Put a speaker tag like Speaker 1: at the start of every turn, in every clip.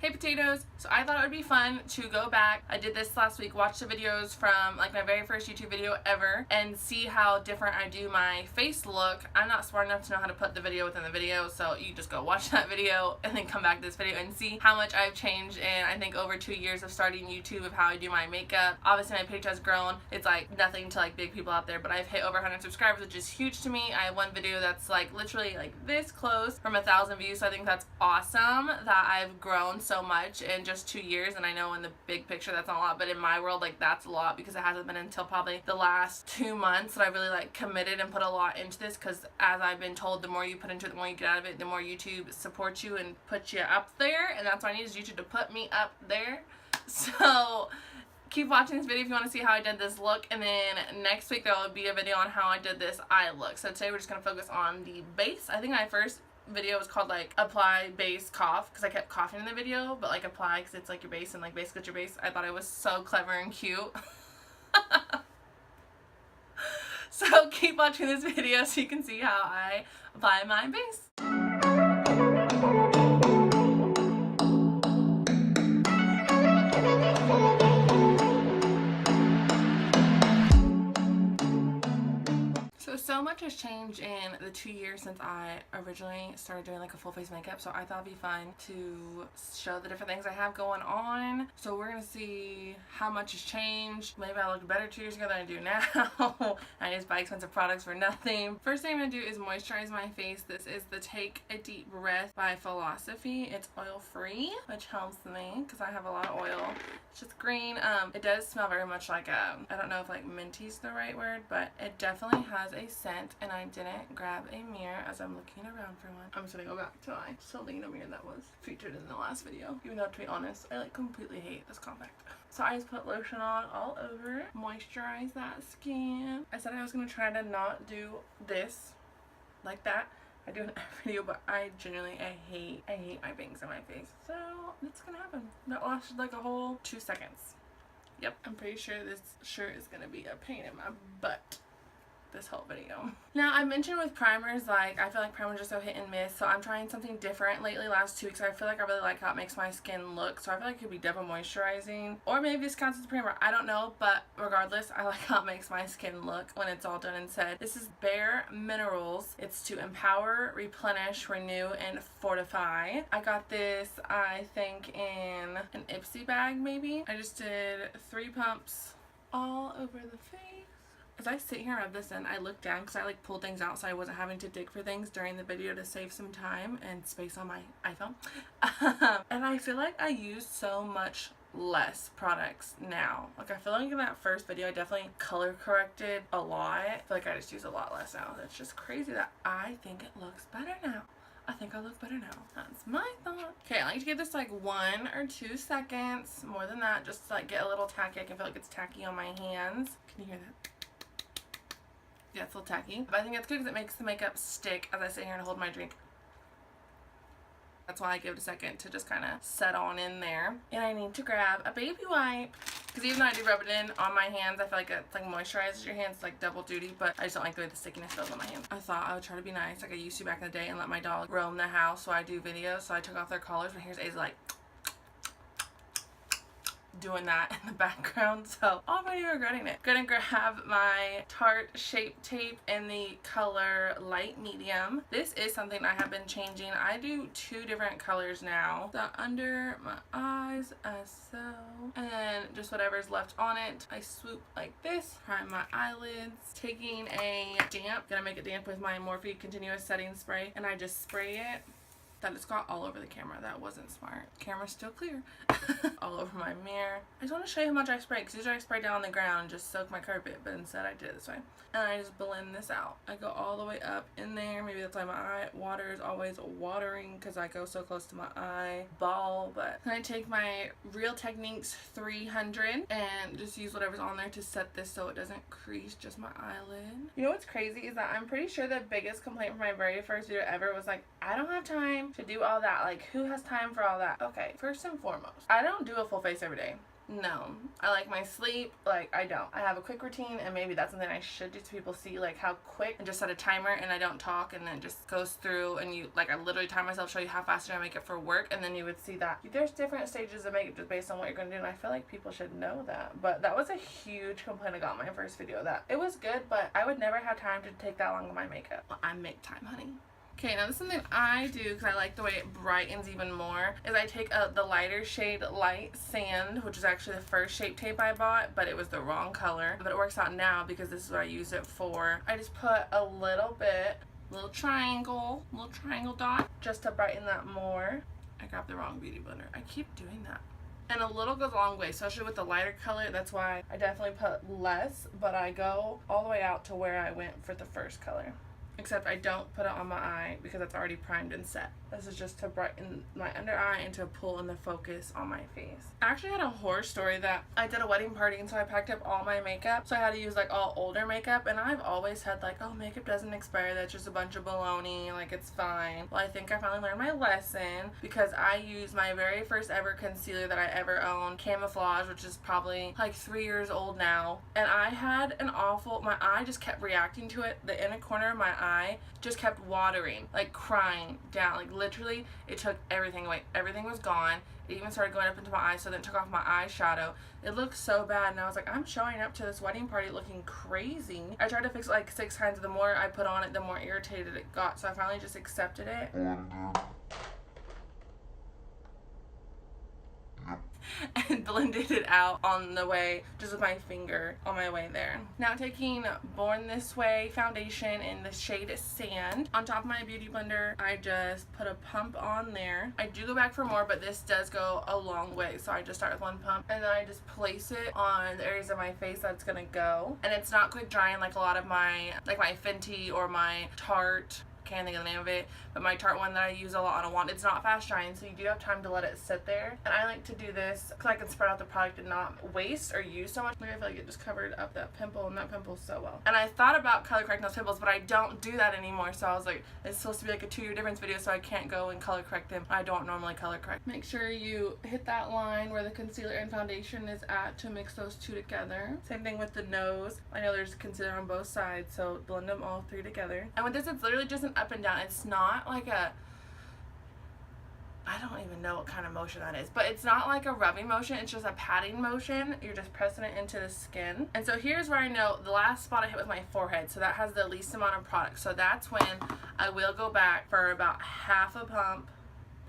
Speaker 1: Hey potatoes! So I thought it would be fun to go back. I did this last week, watch the videos from like my very first YouTube video ever and see how different I do my face look. I'm not smart enough to know how to put the video within the video, so you just go watch that video and then come back to this video and see how much I've changed in I think over 2 years of starting YouTube, of how I do my makeup. Obviously my page has grown. It's like nothing to like big people out there, but I've hit over 100 subscribers, which is huge to me. I have one video that's like literally like this close from 1,000 views, so I think that's awesome that I've grown so much in just 2 years. And I know in the big picture that's not a lot, but in my world like that's a lot, because it hasn't been until probably the last 2 months that I really like committed and put a lot into this, because as I've been told, the more you put into it, the more you get out of it, the more YouTube supports you and puts you up there, and that's why I need is YouTube to put me up there. So keep watching this video if you want to see how I did this look, and then next week there will be a video on how I did this eye look. So today we're just going to focus on the base. I think my first video was called like apply base cough, because I kept coughing in the video, but like apply because it's like your base and like base gets your base. I thought it was so clever and cute. So keep watching this video so you can see how I apply my base. So much has changed in the 2 years since I originally started doing like a full face makeup, so I thought it'd be fun to show the different things I have going on. So we're gonna see how much has changed. Maybe I looked better 2 years ago than I do now. I just buy expensive products for nothing. First thing I'm gonna do is moisturize my face. This is the Take a Deep Breath by Philosophy. It's oil free, which helps me because I have a lot of oil. It's just green. It does smell very much like I don't know if like minty's the right word, but it definitely has a scent, and I didn't grab a mirror as I'm looking around for one. I'm just gonna go back to my Selena mirror that was featured in the last video, even though, to be honest, I like completely hate this compact. So I just put lotion on all over, moisturize that skin. I said I was gonna try to not do this like that. I do in every video, but I genuinely hate my bangs in my face. So it's gonna happen. That lasted like a whole 2 seconds. Yep, I'm pretty sure this shirt is gonna be a pain in my butt this whole video. Now, I mentioned with primers, like I feel like primers are so hit and miss, so I'm trying something different lately. Last 2 weeks I feel like I really like how it makes my skin look, so I feel like it could be double moisturizing, or maybe this counts as a primer, I don't know, but regardless, I like how it makes my skin look when it's all done and said. This is Bare Minerals. It's to empower, replenish, renew, and fortify. I got this, I think, in an Ipsy bag maybe. I just did 3 pumps all over the face. As I sit here and rub this in, I look down because I like pulled things out so I wasn't having to dig for things during the video to save some time and space on my iPhone. And I feel like I use so much less products now. Like I feel like in that first video I definitely color corrected a lot. I feel like I just use a lot less now. It's just crazy that I think it looks better now. I think I look better now. That's my thought. Okay, I like to give this like 1 or 2 seconds. More than that, just to like get a little tacky. I can feel like it's tacky on my hands. Can you hear that? Yeah, it's a little tacky, but I think it's good because it makes the makeup stick as I sit here and hold my drink. That's why I give it a second to just kind of set on in there. And I need to grab a baby wipe, because even though I do rub it in on my hands, I feel like it like moisturizes your hands, like double duty, but I just don't like the way the stickiness feels on my hands. I thought I would try to be nice like I used to back in the day and let my dog roam the house so I do videos, so I took off their collars, but here's A's like doing that in the background, so already regretting it. Gonna grab my Tarte Shape Tape in the color light medium. This is something I have been changing. I do 2 different colors now. So under my eyes as so, and then just whatever's left on it, I swoop like this, prime my eyelids, taking a damp, gonna make it damp with my Morphe Continuous Setting Spray, and I just spray it. That just got all over the camera. That wasn't smart. Camera's still clear. All over my mirror. I just want to show you how much I spray, because usually I spray down on the ground and just soak my carpet, but instead I did it this way. And I just blend this out. I go all the way up in there. Maybe that's why my eye water is always watering, because I go so close to my eye ball. But then I take my Real Techniques 300 and just use whatever's on there to set this so it doesn't crease just my eyelid. You know what's crazy is that I'm pretty sure the biggest complaint from my very first video ever was like, I don't have time to do all that. Like, who has time for all that? Okay, first and foremost, I don't do a full face every day. No, I like my sleep. Like, I don't. I have a quick routine, and maybe that's something I should do so people see, like, how quick, and just set a timer, and I don't talk, and then it just goes through, and you, like, I literally time myself, show you how fast I make it for work, and then you would see that there's different stages of makeup just based on what you're going to do, and I feel like people should know that. But that was a huge complaint I got in my first video, that it was good, but I would never have time to take that long on my makeup. Well, I make time, honey. Okay, now this is something I do because I like the way it brightens even more, is I take the lighter shade Light Sand, which is actually the first Shape Tape I bought, but it was the wrong color. But it works out now because this is what I use it for. I just put a little bit, little triangle dot, just to brighten that more. I grabbed the wrong beauty blender. I keep doing that. And a little goes a long way, especially with the lighter color. That's why I definitely put less, but I go all the way out to where I went for the first color. Except I don't put it on my eye because it's already primed and set. This is just to brighten my under eye and to pull in the focus on my face. I actually had a horror story that I did a wedding party, and so I packed up all my makeup. So I had to use like all older makeup, and I've always had like, oh, makeup doesn't expire, that's just a bunch of baloney, like it's fine. Well, I think I finally learned my lesson because I used my very first ever concealer that I ever owned, Camouflage, which is probably like 3 years old now. And I had an awful, my eye just kept reacting to it. The inner corner of my eye just kept watering, like crying down, like literally it took everything away. Everything was gone. It even started going up into my eyes, so then it took off my eyeshadow. It looked so bad, and I was like, I'm showing up to this wedding party looking crazy. I tried to fix it like 6 times. The more I put on it, the more irritated it got, so I finally just accepted it. And blended it out on the way, just with my finger on my way there. Now taking Born This Way foundation in the shade Sand. On top of my beauty blender, I just put a pump on there. I do go back for more, but this does go a long way, so I just start with one pump, and then I just place it on the areas of my face that's gonna go. And it's not quick drying like a lot of my, like my Fenty or my Tarte, can't think of the name of it, but my Tarte one that I use a lot on a wand, it's not fast drying, so you do have time to let it sit there. And I like to do this because I can spread out the product and not waste or use so much. Like, I feel like it just covered up that pimple, and that pimple so well. And I thought about color correcting those pimples, but I don't do that anymore, so I was like, it's supposed to be like a 2-year difference video, so I can't go and color correct them. I don't normally color correct. Make sure you hit that line where the concealer and foundation is at to mix those two together. Same thing with the nose. I know there's concealer on both sides, so blend them all 3 together. And with this, it's literally just an up and down. It's not like a, I don't even know what kind of motion that is, but it's not like a rubbing motion, it's just a patting motion. You're just pressing it into the skin. And so here's where I know the last spot I hit was my forehead, so that has the least amount of product. So that's when I will go back for about half a pump,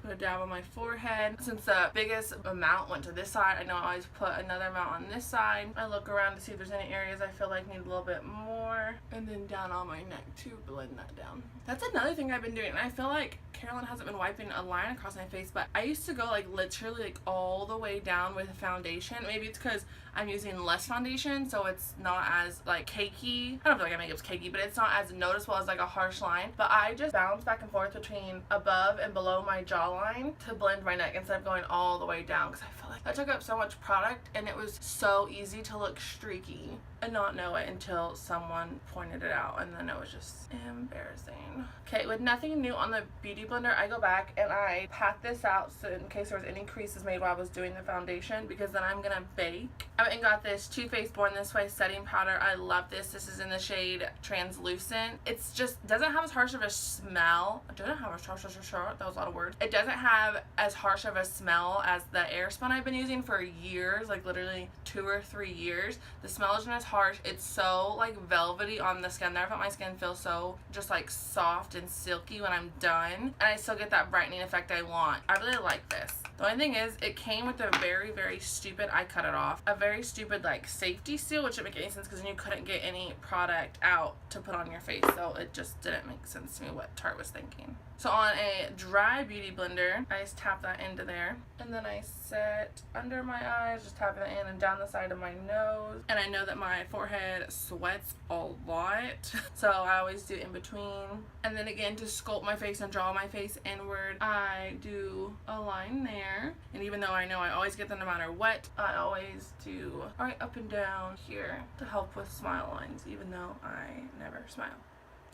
Speaker 1: put it down on my forehead. Since the biggest amount went to this side, I know I always put another amount on this side. I look around to see if there's any areas I feel like need a little bit more, and then down on my neck to blend that down. That's another thing I've been doing, and I feel like Carolyn hasn't been wiping a line across my face, but I used to go like literally like all the way down with foundation. Maybe it's because I'm using less foundation, so it's not as like cakey. I don't feel like my makeup's cakey, but it's not as noticeable as like a harsh line. But I just bounce back and forth between above and below my jawline to blend my neck instead of going all the way down, because I feel like I took up so much product and it was so easy to look streaky and not know it until someone pointed it out, and then it was just embarrassing. Okay, with nothing new on the beauty blender, I go back and I pat this out so in case there was any creases made while I was doing the foundation, because then I'm gonna bake. I went and got this Too Faced Born This Way setting powder. I love this. This is in the shade Translucent. It's just doesn't have as harsh of a smell. It doesn't have that was a lot of words. It doesn't have as harsh of a smell as the Airspun I've been using for years, like literally 2 or 3 years. The smell isn't as harsh. It's so like velvety on the skin. Never felt my skin feel so just like soft and silky when I'm done, and I still get that brightening effect I want. I really like this. The only thing is, it came with a very stupid, I cut it off, a very stupid like safety seal, which didn't make any sense because then you couldn't get any product out to put on your face, so it just didn't make sense to me what Tarte was thinking. So on a dry beauty blender, I just tap that into there, and then I set under my eyes, just tapping it in, and down the side of my nose. And I know that my forehead sweats a lot, so I always do in between. And then again, to sculpt my face and draw my face inward, I do a line there. And even though I know I always get them no matter what, I always do right up and down here to help with smile lines, even though I never smile.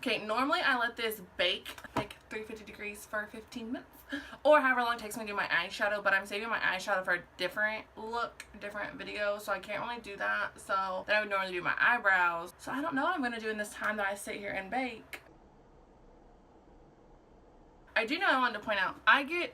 Speaker 1: Okay, normally I let this bake like 350 degrees for 15 minutes. Or however long it takes me to do my eyeshadow, but I'm saving my eyeshadow for a different look, different video, so I can't really do that. So then I would normally do my eyebrows. So I don't know what I'm going to do in this time that I sit here and bake. I do know I wanted to point out,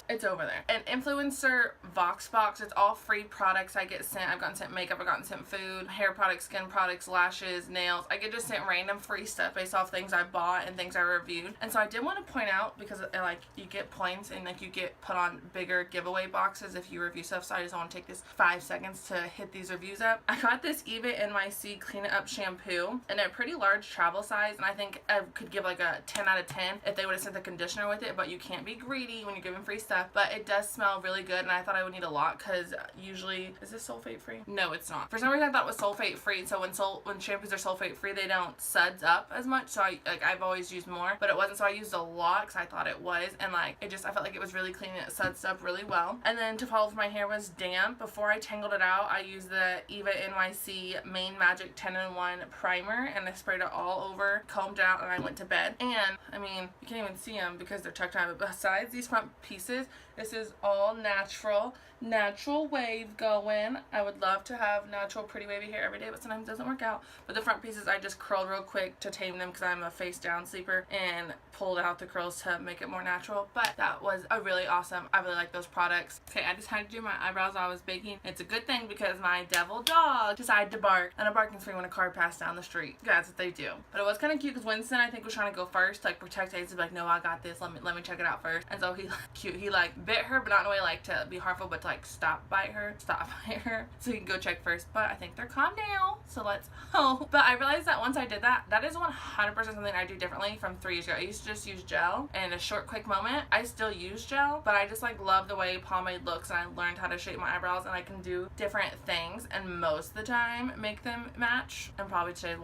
Speaker 1: it's over there, an influencer Vox box. It's all free products I get sent. I've gotten sent makeup, I've gotten sent food, hair products, skin products, lashes, nails. I get just sent random free stuff based off things I bought and things I reviewed. And so I did want to point out, because like you get points and like you get put on bigger giveaway boxes if you review stuff. So I just want to take this 5 seconds to hit these reviews up. I got this Eva NYC Clean It Up shampoo in a pretty large travel size, and I think I could give like a 10 out of 10 if they would have sent the conditioner with it, but you can't be greedy when you're giving free stuff. But it does smell really good, and I thought I would need a lot because usually, is this sulfate free? No, it's not. For some reason I thought it was sulfate free, so when shampoos are sulfate free, they don't suds up as much, so I've always used more, but it wasn't, so I used a lot because I thought it was, and like I felt like it was really clean and it suds up really well. And then to follow if my hair was damp, before I tangled it out, I used the Eva NYC Main Magic 10-in-1 primer, and I sprayed it all over, combed out, and I went to bed. And I mean, you can't even see them because they're tucked out, but besides these front pieces, this is all natural wave going. I would love to have natural pretty wavy hair every day, but sometimes it doesn't work out. But the front pieces I just curled real quick to tame them because I'm a face down sleeper, and pulled out the curls to make it more natural. But that was a really awesome. I really like those products. Okay, I decided to do my eyebrows while I was baking. It's a good thing because my devil dog decided to bark, and a barking's free when a car passed down the street. That's what they do. But it was kind of cute because Winston, I think, was trying to go first to like protect Hailee. Be like, no, I got this. Let me check it out first. And so he cute. He like bit her, but not in a way like to be harmful, but to like stop bite her, so he can go check first. But I think they're calm now, so let's hope. But I realized that once I did that, that is 100% something I do differently from 3 years ago. I used to just use gel, and in a short quick moment I still use gel, but I just like love the way pomade looks, and I learned how to shape my eyebrows, and I can do different things, and most of the time make them match. And probably today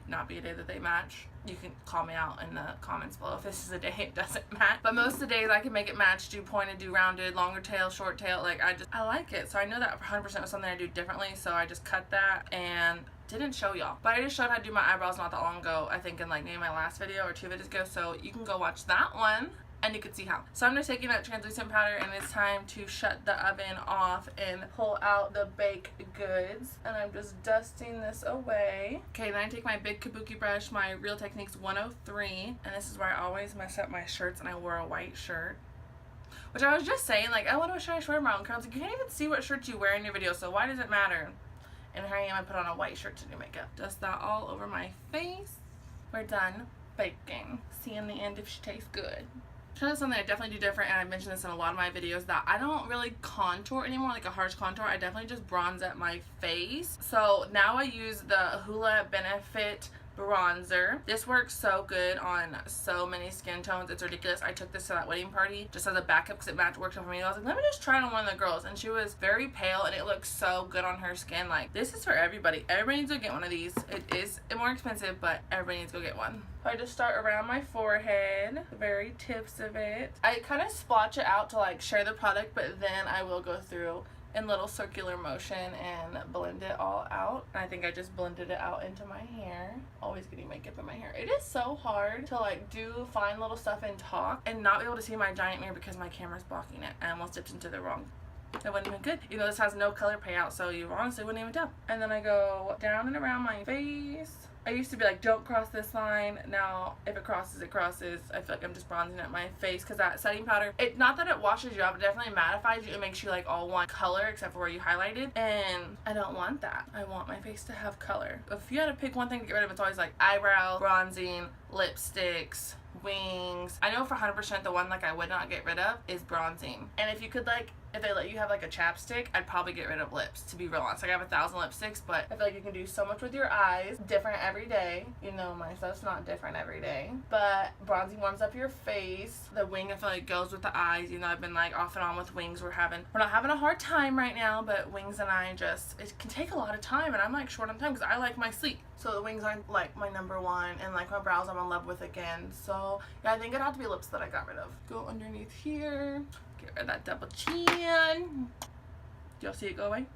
Speaker 1: not be a day that they match. You can call me out in the comments below if this is a day it doesn't match. But most of the days I can make it match, do pointed, do rounded, longer tail, short tail. Like I like it. So I know that 100% was something I do differently. So I just cut that and didn't show y'all. But I just showed how to do my eyebrows not that long ago. I think in like maybe my last video or 2 videos ago. So you can go watch that one, and you can see how. So I'm just taking that translucent powder, and it's time to shut the oven off and pull out the baked goods. And I'm just dusting this away. Okay, then I take my big kabuki brush, my Real Techniques 103, and this is where I always mess up my shirts, and I wore a white shirt. Which I was just saying, like, oh, what should I wear tomorrow? And I was like, you can't even see what shirt you wear in your video, so why does it matter? And here I am, I put on a white shirt to do makeup. Dust that all over my face. We're done baking. See in the end if she tastes good. That's something I definitely do different, and I mentioned this in a lot of my videos, that I don't really contour anymore, like a harsh contour. I definitely just bronze at my face. So now I use the Hula Benefit bronzer. This works so good on so many skin tones. It's ridiculous. I took this to that wedding party just as a backup because it worked for me. I was like, let me just try it on one of the girls, and she was very pale, and it looks so good on her skin. Like, this is for everybody. Everybody needs to get one of these. It is more expensive, but everybody needs to go get one. So I just start around my forehead, the very tips of it. I kind of splotch it out to like share the product, but then I will go through in little circular motion and blend it all out. And I think I just blended it out into my hair. Always getting makeup in my hair. It is so hard to like do fine little stuff and talk and not be able to see my giant mirror because my camera's blocking it. I almost dipped into the wrong. It wasn't even good. You know, this has no color payout, so you honestly wouldn't even tell. And then I go down and around my face. I used to be like, don't cross this line. Now, if it crosses, it crosses. I feel like I'm just bronzing at my face because that setting powder, not that it washes you out, it definitely mattifies you. It makes you like all one color except for where you highlighted. And I don't want that. I want my face to have color. If you had to pick one thing to get rid of, it's always like eyebrow, bronzing, lipsticks, wings. I know for 100% the one like I would not get rid of is bronzing. And if you could like, if they let you have like a chapstick, I'd probably get rid of lips, to be real honest. Like I have 1,000 lipsticks, but I feel like you can do so much with your eyes. Different every day. You know, my stuff's not different every day. But bronzing warms up your face. The wing, I feel like goes with the eyes. You know, I've been like off and on with wings. We're not having a hard time right now, but wings and I it can take a lot of time, and I'm like short on time because I like my sleep. So the wings aren't like my number one, and like my brows I'm in love with again. So yeah, I think it had to be lips that I got rid of. Go underneath here. Get rid of that double chin. Do y'all see it go away?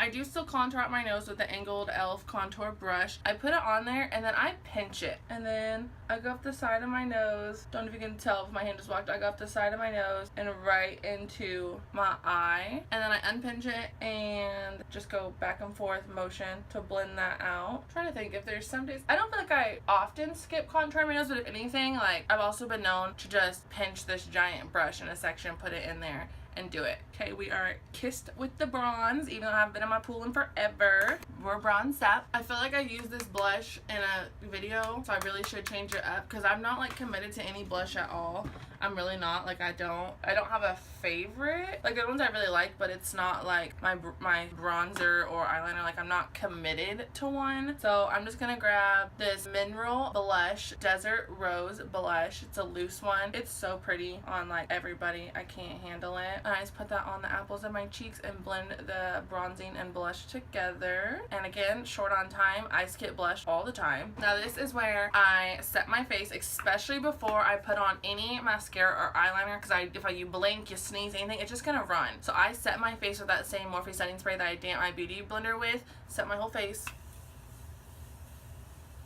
Speaker 1: I do still contour out my nose with the angled e.l.f. contour brush. I put it on there and then I pinch it. And then I go up the side of my nose. Don't know if you can tell if my hand just walked. I go up the side of my nose and right into my eye. And then I unpinch it and just go back and forth motion to blend that out. I'm trying to think if there's some days. I don't feel like I often skip contouring my nose, but if anything, like I've also been known to just pinch this giant brush in a section, put it in there, and do it. Okay, we are kissed with the bronze, even though I haven't been in my pool in forever. We're bronzed up. I feel like I used this blush in a video, so I really should change it up because I'm not like committed to any blush at all. I'm really not. Like I don't have a favorite. Like the ones I really like, but it's not like my bronzer or eyeliner. Like I'm not committed to one. So I'm just gonna grab this mineral blush, Desert Rose blush. It's a loose one. It's so pretty on like everybody. I can't handle it. And I just put that on the apples of my cheeks and blend the bronzing and blush together. And again, short on time, I skip blush all the time. Now this is where I set my face, especially before I put on any mascara or eyeliner, because if you blink, you sneeze, anything, it's just gonna run. So I set my face with that same Morphe setting spray that I damp my beauty blender with, set my whole face.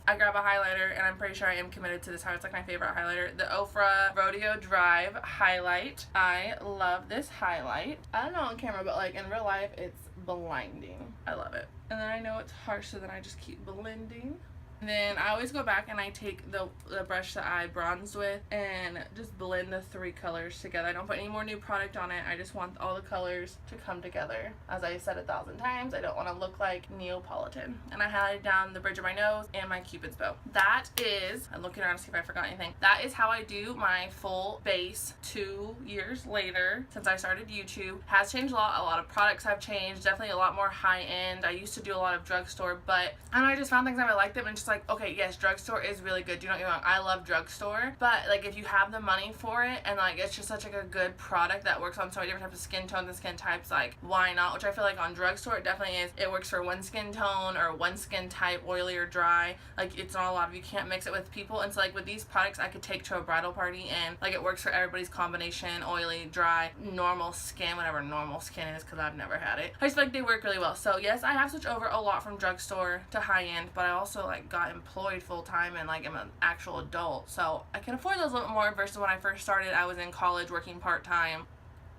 Speaker 1: I grab a highlighter, and I'm pretty sure I am committed to this highlight. It's like my favorite highlighter. The Ofra Rodeo Drive highlight. I love this highlight. I don't know on camera, but like in real life, it's blinding. I love it. And then I know it's harsh, so then I just keep blending. And then I always go back and I take the brush that I bronzed with and just blend the three colors together. I don't put any more new product on it. I just want all the colors to come together. As I said 1,000 times, I don't want to look like Neapolitan. And I highlighted down the bridge of my nose and my Cupid's bow. That is, I'm looking around to see if I forgot anything. That is how I do my full base 2 years later since I started YouTube. Has changed a lot. A lot of products have changed. Definitely a lot more high end. I used to do a lot of drugstore, but I just found things that I liked them and just like, okay, yes, drugstore is really good. Do not get me wrong, I love drugstore, but like if you have the money for it and like it's just such like a good product that works on so many different types of skin tones and skin types, like why not? Which I feel like on drugstore it definitely is. It works for one skin tone or one skin type, oily or dry. Like it's not a lot of, you can't mix it with people. And so like with these products I could take to a bridal party and like it works for everybody's combination, oily, dry, normal skin, whatever normal skin is, because I've never had it. I just feel like they work really well. So yes, I have switched over a lot from drugstore to high end, but I also like got employed full time and like I'm an actual adult, so I can afford those a little bit more versus when I first started. I was in college working part-time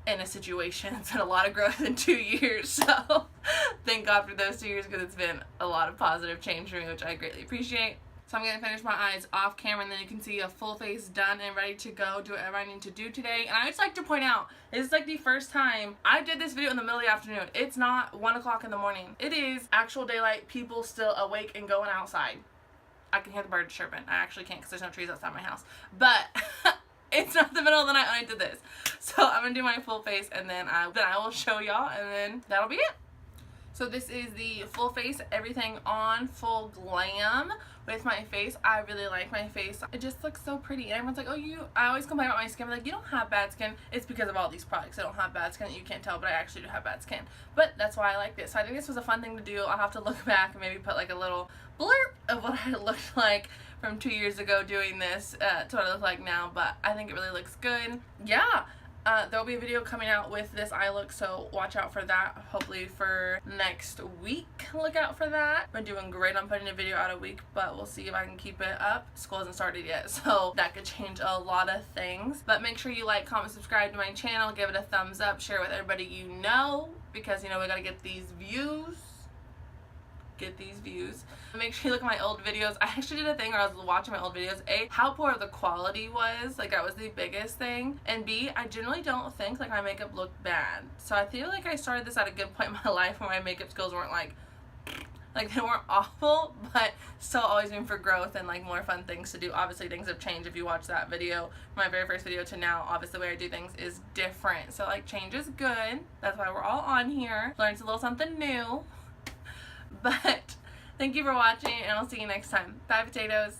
Speaker 1: in a situation that's had a lot of growth in 2 years, so thank God for those 2 years because it's been a lot of positive change for me, which I greatly appreciate. So I'm going to finish my eyes off camera and then you can see a full face done and ready to go do whatever I need to do today. And I just like to point out, this is like the first time I did this video in the middle of the afternoon. It's not 1 o'clock in the morning. It is actual daylight, people still awake and going outside. I can hear the birds chirping. I actually can't because there's no trees outside my house. But it's not the middle of the night when I did this. So I'm going to do my full face and then I will show y'all and then that'll be it. So this is the full face, everything on, full glam with my face. I really like my face. It just looks so pretty. And everyone's like, oh, I always complain about my skin. I'm like, you don't have bad skin. It's because of all these products. I don't have bad skin. You can't tell, but I actually do have bad skin. But that's why I like this. So I think this was a fun thing to do. I'll have to look back and maybe put like a little blurb of what I looked like from 2 years ago doing this to what I look like now. But I think it really looks good. Yeah. There'll be a video coming out with this eye look, so watch out for that. Hopefully for next week, look out for that. I've been doing great on putting a video out a week, but we'll see if I can keep it up. School hasn't started yet, so that could change a lot of things. But make sure you like, comment, subscribe to my channel, give it a thumbs up, share with everybody you know, because you know we gotta get these views. Make sure you look at my old videos. I actually did a thing where I was watching my old videos. A, how poor the quality was. Like that was the biggest thing. And B, I generally don't think like my makeup looked bad. So I feel like I started this at a good point in my life where my makeup skills weren't like they weren't awful, but still always room for growth and like more fun things to do. Obviously things have changed if you watch that video, my very first video to now. Obviously the way I do things is different. So like change is good. That's why we're all on here. Learned a little something new. But thank you for watching and I'll see you next time. Bye potatoes.